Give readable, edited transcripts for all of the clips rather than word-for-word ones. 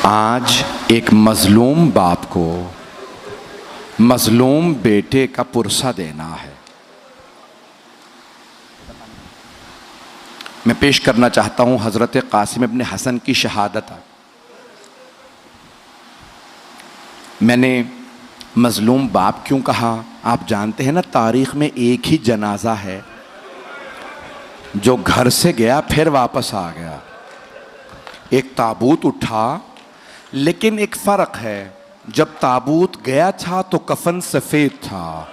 آج ایک مظلوم باپ کو مظلوم بیٹے کا پرسہ دینا ہے۔ میں پیش کرنا چاہتا ہوں حضرت قاسم ابن حسن کی شہادت۔ میں نے مظلوم باپ کیوں کہا؟ آپ جانتے ہیں نا، تاریخ میں ایک ہی جنازہ ہے جو گھر سے گیا پھر واپس آ گیا۔ ایک تابوت اٹھا، لیکن ایک فرق ہے، جب تابوت گیا تھا تو کفن سفید تھا،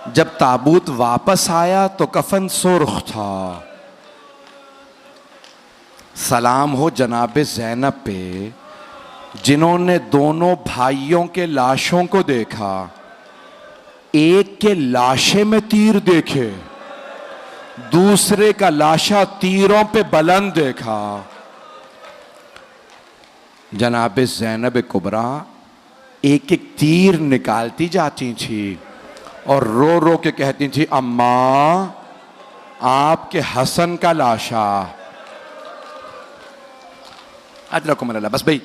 جب تابوت واپس آیا تو کفن سرخ تھا۔ سلام ہو جناب زینب پہ، جنہوں نے دونوں بھائیوں کے لاشوں کو دیکھا، ایک کے لاشے میں تیر دیکھے، دوسرے کا لاشا تیروں پہ بلند دیکھا۔ جناب زینب کبریٰ ایک ایک تیر نکالتی جاتی تھی اور رو رو کے کہتی تھی، اماں آپ کے حسن کا لاشا۔ اجرکم اللہ۔ بس بھائی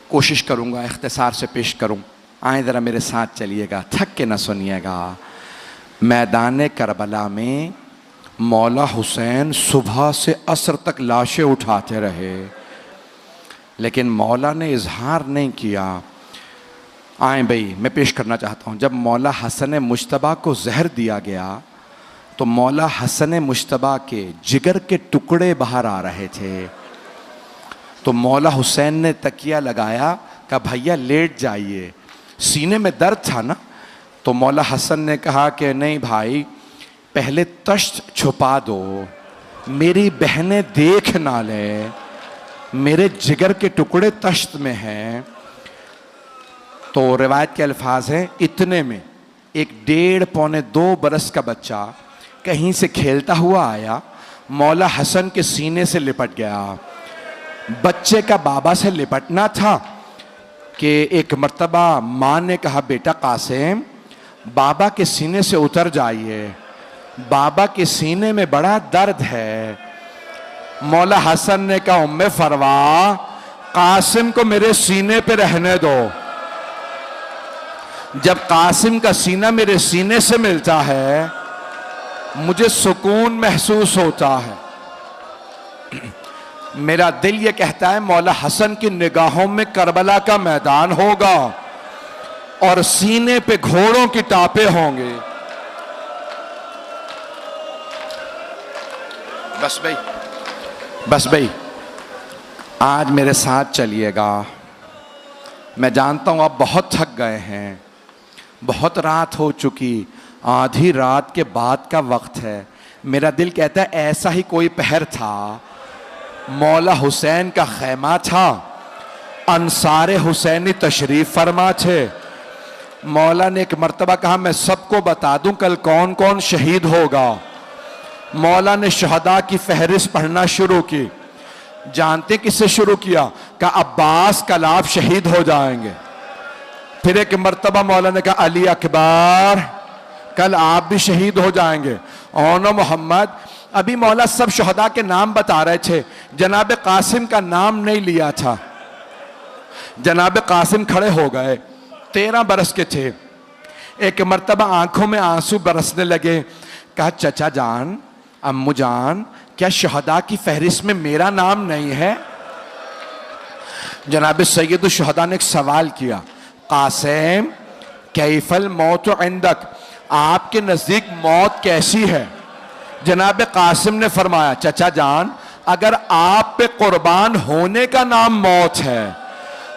کوشش کروں گا اختصار سے پیش کروں، آئیں ذرا میرے ساتھ چلیے گا، تھک کے نہ سنیے گا۔ میدان کربلا میں مولا حسین صبح سے عصر تک لاشیں اٹھاتے رہے، لیکن مولا نے اظہار نہیں کیا۔ آئیں بھائی میں پیش کرنا چاہتا ہوں، جب مولا حسن مجتبیٰ کو زہر دیا گیا تو مولا حسن مجتبیٰ کے جگر کے ٹکڑے باہر آ رہے تھے، تو مولا حسین نے تکیہ لگایا، کہا بھیا لیٹ جائیے، سینے میں درد تھا نا۔ تو مولا حسن نے کہا کہ نہیں بھائی، پہلے تشت چھپا دو، میری بہنیں دیکھ نہ لیں، میرے جگر کے ٹکڑے تشت میں ہیں۔ تو روایت کے الفاظ ہیں، اتنے میں ایک 1.5-2 برس کا بچہ کہیں سے کھیلتا ہوا آیا، مولا حسن کے سینے سے لپٹ گیا۔ بچے کا بابا سے لپٹنا تھا کہ ایک مرتبہ ماں نے کہا، بیٹا قاسم بابا کے سینے سے اتر جائیے، بابا کے سینے میں بڑا درد ہے۔ مولا حسن نے کہا، ام فروا قاسم کو میرے سینے پہ رہنے دو، جب قاسم کا سینہ میرے سینے سے ملتا ہے مجھے سکون محسوس ہوتا ہے۔ میرا دل یہ کہتا ہے مولا حسن کی نگاہوں میں کربلا کا میدان ہوگا اور سینے پہ گھوڑوں کی ٹاپیں ہوں گے۔ بس بھائی آج میرے ساتھ چلیے گا۔ میں جانتا ہوں آپ بہت تھک گئے ہیں، بہت رات ہو چکی، آدھی رات کے بعد کا وقت ہے۔ میرا دل کہتا ہے ایسا ہی کوئی پہر تھا، مولا حسین کا خیمہ تھا، انصار حسینی تشریف فرما تھے۔ مولا نے ایک مرتبہ کہا میں سب کو بتا دوں کل کون کون شہید ہوگا۔ مولا نے شہداء کی فہرست پڑھنا شروع کی۔ جانتے کس سے شروع کیا؟ کہ عباس کل آپ شہید ہو جائیں گے۔ پھر ایک مرتبہ مولا نے کہا علی اکبر کل آپ بھی شہید ہو جائیں گے، اونو محمد۔ ابھی مولا سب شہداء کے نام بتا رہے تھے، جناب قاسم کا نام نہیں لیا تھا۔ جناب قاسم کھڑے ہو گئے، 13 برس کے تھے۔ ایک مرتبہ آنکھوں میں آنسو برسنے لگے، کہا چچا جان، امو جان، کیا شہداء کی فہرست میں میرا نام نہیں ہے؟ جناب سید الشہداء نے ایک سوال کیا، قاسم کیف الموت عندک، آپ کے نزدیک موت کیسی ہے؟ جناب قاسم نے فرمایا، چچا جان اگر آپ پہ قربان ہونے کا نام موت ہے،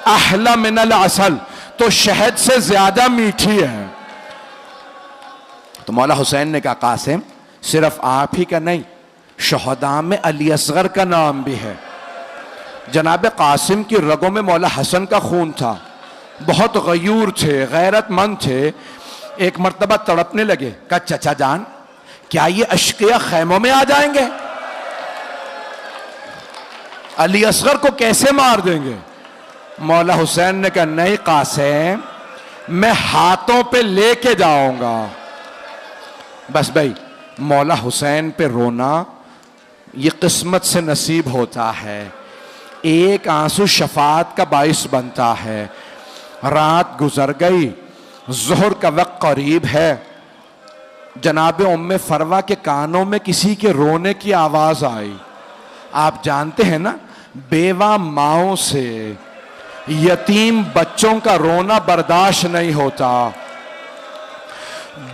احلی من العسل، تو شہد سے زیادہ میٹھی ہے۔ تو مولا حسین نے کہا قاسم صرف آپ ہی کا نہیں، شہداء میں علی اصغر کا نام بھی ہے۔ جناب قاسم کی رگوں میں مولا حسن کا خون تھا، بہت غیور تھے، غیرت مند تھے۔ ایک مرتبہ تڑپنے لگے، کہا چچا جان کیا یہ اشقیاء خیموں میں آ جائیں گے؟ علی اصغر کو کیسے مار دیں گے؟ مولا حسین نے کہا نہیں قاسم، میں ہاتھوں پہ لے کے جاؤں گا۔ بس بھائی مولا حسین پہ رونا یہ قسمت سے نصیب ہوتا ہے۔ ایک آنسو شفاعت کا باعث بنتا ہے. رات گزر گئی، ظہر کا وقت قریب ہے. جناب ام فروا کے کانوں میں کسی کے رونے کی آواز آئی. آپ جانتے ہیں نا، بیوہ ماؤں سے یتیم بچوں کا رونا برداشت نہیں ہوتا.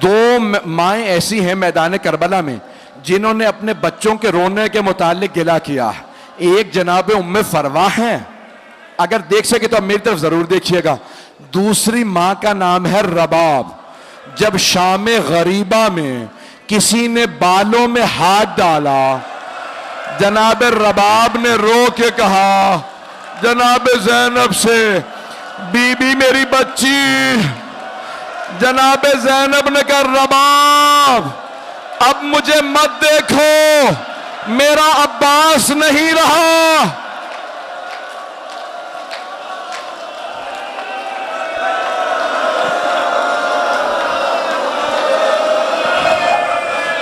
دو مائیں ایسی ہیں میدان کربلا میں جنہوں نے اپنے بچوں کے رونے کے متعلق گلہ کیا. ایک جناب ام فروا ہیں، اگر دیکھ سکے تو اب میری طرف ضرور دیکھیے گا. دوسری ماں کا نام ہے رباب. جب شام غریبہ میں کسی نے بالوں میں ہاتھ ڈالا، جناب رباب نے رو کے کہا جناب زینب سے، بی بی میری بچی. جناب زینب نے کہا رباب اب مجھے مت دیکھو، میرا عباس نہیں رہا.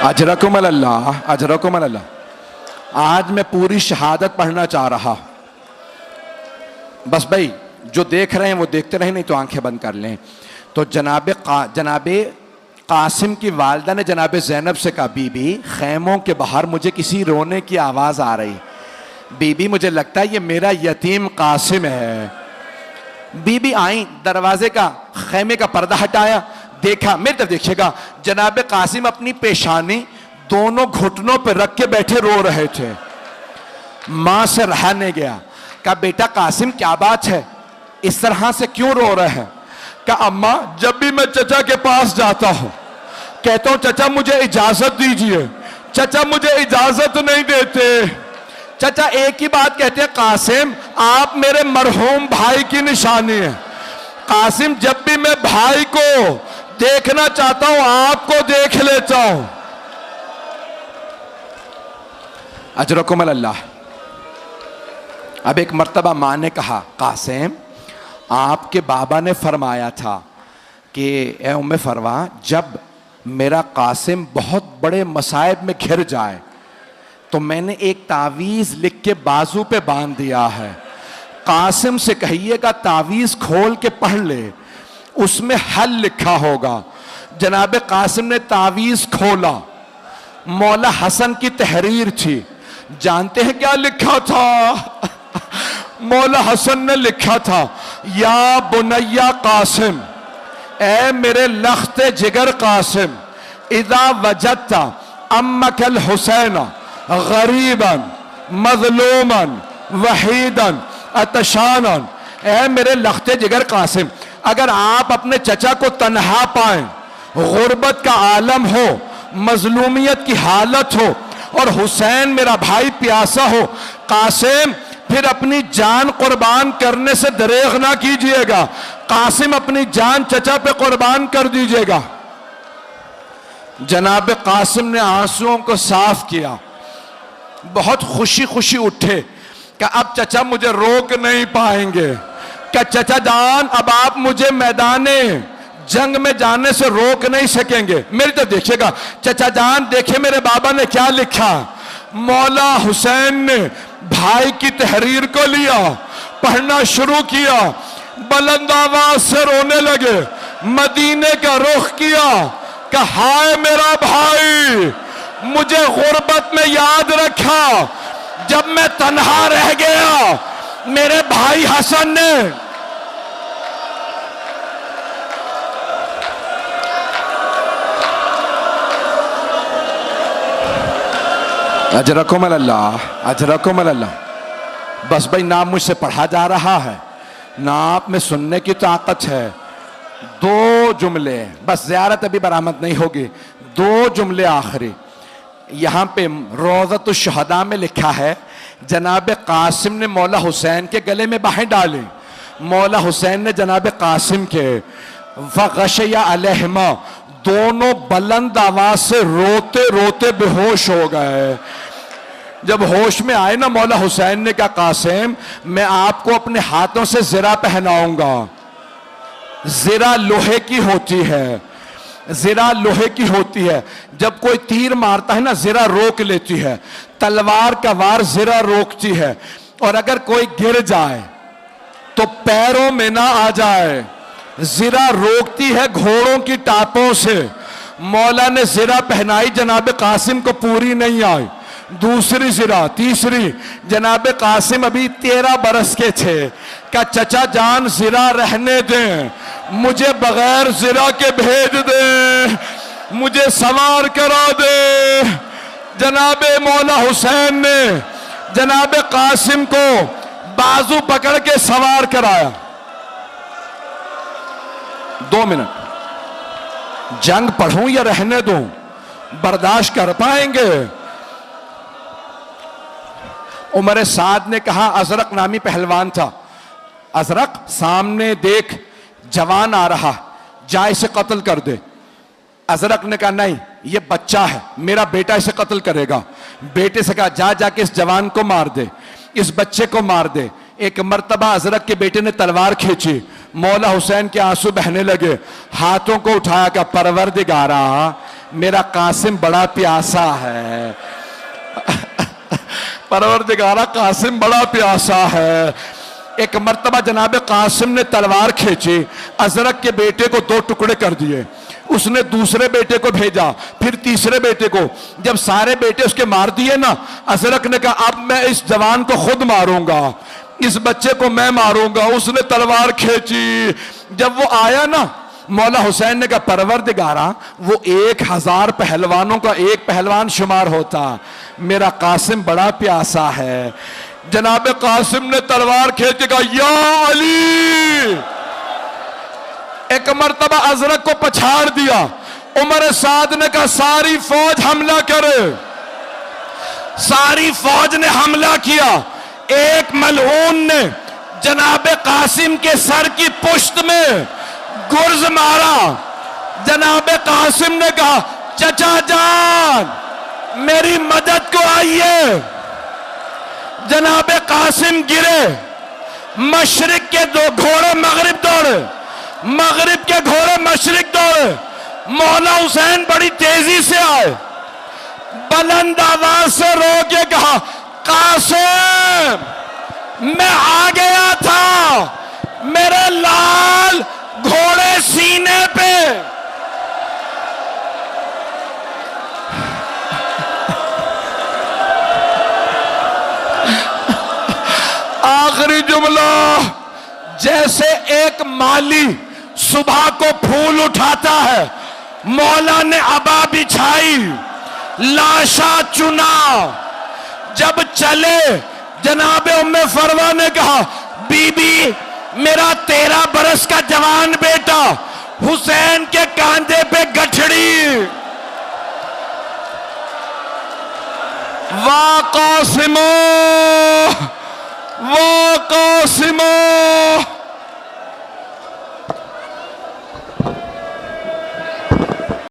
اجرکم اللہ، اجرکم اللہ. آج میں پوری شہادت پڑھنا چاہ رہا. بس بھائی جو دیکھ رہے ہیں وہ دیکھتے رہیں، نہیں تو آنکھیں بند کر لیں. تو جناب قاسم کی والدہ نے جناب زینب سے کہا بی بی خیموں کے باہر مجھے کسی رونے کی آواز آ رہی. بی بی مجھے لگتا ہے یہ میرا یتیم قاسم ہے. بی بی آئیں، دروازے کا خیمے کا پردہ ہٹایا، دیکھا. میری طرف دیکھیے گا، جناب قاسم اپنی پیشانی دونوں گھٹنوں پہ رکھ کے بیٹھے رو رہے تھے. ماں سے رہا نہیں گیا. کہا بیٹا قاسم کیا بات ہے، اس طرح سے کیوں رو رہے ہیں؟ کہا اماں جب بھی میں چچا کے پاس جاتا ہوں کہتا ہوں چچا مجھے اجازت دیجئے، چچا مجھے اجازت نہیں دیتے. چچا ایک ہی بات کہتے ہیں قاسم آپ میرے مرحوم بھائی کی نشانی ہیں. قاسم جب بھی میں بھائی کو دیکھنا چاہتا ہوں آپ کو دیکھ لیتا ہوں. اجرکم اللہ. اب ایک مرتبہ ماں نے کہا قاسم آپ کے بابا نے فرمایا تھا کہ اے ام فروا جب میرا قاسم بہت بڑے مصائب میں گھر جائے تو میں نے ایک تعویذ لکھ کے بازو پہ باندھ دیا ہے. قاسم سے کہیے گا تعویذ کھول کے پڑھ لے، اس میں حل لکھا ہوگا. جناب قاسم نے تعویذ کھولا، مولا حسن کی تحریر تھی. جانتے ہیں کیا لکھا تھا؟ مولا حسن نے لکھا تھا یا بنیا قاسم، اے میرے لخت جگر قاسم، اذا وجدت امک الحسین غریبا مظلوما وحیدا عطشانا. اے میرے لخت جگر قاسم اگر آپ اپنے چچا کو تنہا پائیں، غربت کا عالم ہو، مظلومیت کی حالت ہو اور حسین میرا بھائی پیاسا ہو، قاسم پھر اپنی جان قربان کرنے سے دریغ نہ کیجئے گا. قاسم اپنی جان چچا پہ قربان کر دیجئے گا. جناب قاسم نے آنسوؤں کو صاف کیا، بہت خوشی خوشی اٹھے کہ اب چچا مجھے روک نہیں پائیں گے، کہ چچا جان اب آپ مجھے میدان جنگ میں جانے سے روک نہیں سکیں گے. میری طرف دیکھیے گا، چچا جان دیکھیں میرے بابا نے کیا لکھا. مولا حسین نے بھائی کی تحریر کو لیا، پڑھنا شروع کیا، بلند آواز سے رونے لگے، مدینے کا رخ کیا کہ ہائے میرا بھائی مجھے غربت میں یاد رکھا، جب میں تنہا رہ گیا میرے بھائی حسن نے اجرکم اللہ، اجرکم اللہ. بس بھائی نام مجھ سے پڑھا جا رہا ہے، نہ آپ میں سننے کی طاقت ہے. دو جملے بس، زیارت ابھی برآمد نہیں ہوگی. دو جملے آخری. یہاں پہ روضۃ الشہداء میں لکھا ہے جناب قاسم نے مولا حسین کے گلے میں باہیں ڈالی، مولا حسین نے جناب قاسم کے، فغشی علیہما، دونوں بلند آواز سے روتے روتے بے ہوش ہو گئے. جب ہوش میں آئے نا مولا حسین نے کہا قاسم میں آپ کو اپنے ہاتھوں سے زرہ پہناؤں گا. زرہ لوہے کی ہوتی ہے، زرہ لوہے کی ہوتی ہے. جب کوئی تیر مارتا ہے نا زرہ روک لیتی ہے، تلوار کا وار زرہ روکتی ہے. اور اگر کوئی گر جائے تو پیروں میں نہ آ جائے. زرہ روکتی ہے گھوڑوں کی ٹاپوں سے. مولا نے زرہ پہنائی, جناب قاسم کو پوری نہیں آئی. دوسری زرہ, تیسری. جناب قاسم ابھی 13 برس کے تھے. کہا چچا جان زرہ رہنے دیں, مجھے بغیر زرہ کے بھیج دیں, مجھے سوار کرا دے. جناب مولا حسین نے جناب قاسم کو بازو پکڑ کے سوار کرایا. 2 منٹ, جنگ پڑھوں یا رہنے دوں؟ برداشت کر پائیں گے؟ عمر سعد نے کہا, ازرق نامی پہلوان تھا, ازرق سامنے دیکھ جوان آ رہا, جا اسے قتل کر دے. ازرق نے کہا نہیں, یہ بچہ ہے, میرا بیٹا اسے قتل کرے گا. بیٹے سے کہا جا کے اس جوان کو مار دے, اس بچے کو مار دے. ایک مرتبہ ازرق کے بیٹے نے تلوار کھینچی, مولا حسین کے آنسو بہنے لگے. ہاتھوں کو اٹھایا کہ پروردگارا میرا قاسم بڑا پیاسا ہے, پروردگارا قاسم بڑا پیاسا ہے. ایک مرتبہ جناب قاسم نے تلوار کھینچی, ازرق کے بیٹے کو 2 ٹکڑے کر دیے. اس نے دوسرے بیٹے کو بھیجا, پھر تیسرے بیٹے کو. جب سارے بیٹے اس کے مار دیے نا, ازرق نے کہا اب میں اس جوان کو خود ماروں گا, اس بچے کو میں ماروں گا. اس نے تلوار کھینچی. جب وہ آیا نا, مولا حسین نے کہا پروردگارا وہ 1000 پہلوانوں کا ایک پہلوان شمار ہوتا, میرا قاسم بڑا پیاسا ہے. جناب قاسم نے تلوار کھینچ کے کہا یا علی. ایک مرتبہ ازرق کو پچھاڑ دیا. عمر سعد نے کہا ساری فوج حملہ کرے. ساری فوج نے حملہ کیا. ایک ملعون نے جناب قاسم کے سر کی پشت میں گرز مارا. جناب قاسم نے کہا چچا جان میری مدد کو آئیے. جناب قاسم گرے, مشرق کے 2 گھوڑے مغرب دوڑے, مغرب کے گھوڑے مشرق دوڑے. مولا حسین بڑی تیزی سے آئے, بلند آواز سے رو کے کہا قاسم میں آ گیا تھا, میرے لال گھوڑے سینے پہ. آخری جملہ, جیسے ایک مالی صبح کو پھول اٹھاتا ہے, مولا نے عبا بچھائی, لاشا چنا. جب چلے جناب ام فروہ نے کہا بی بی میرا 13 برس کا جوان بیٹا حسین کے کاندھے پہ گٹھڑی. وا قاسم وا قاسم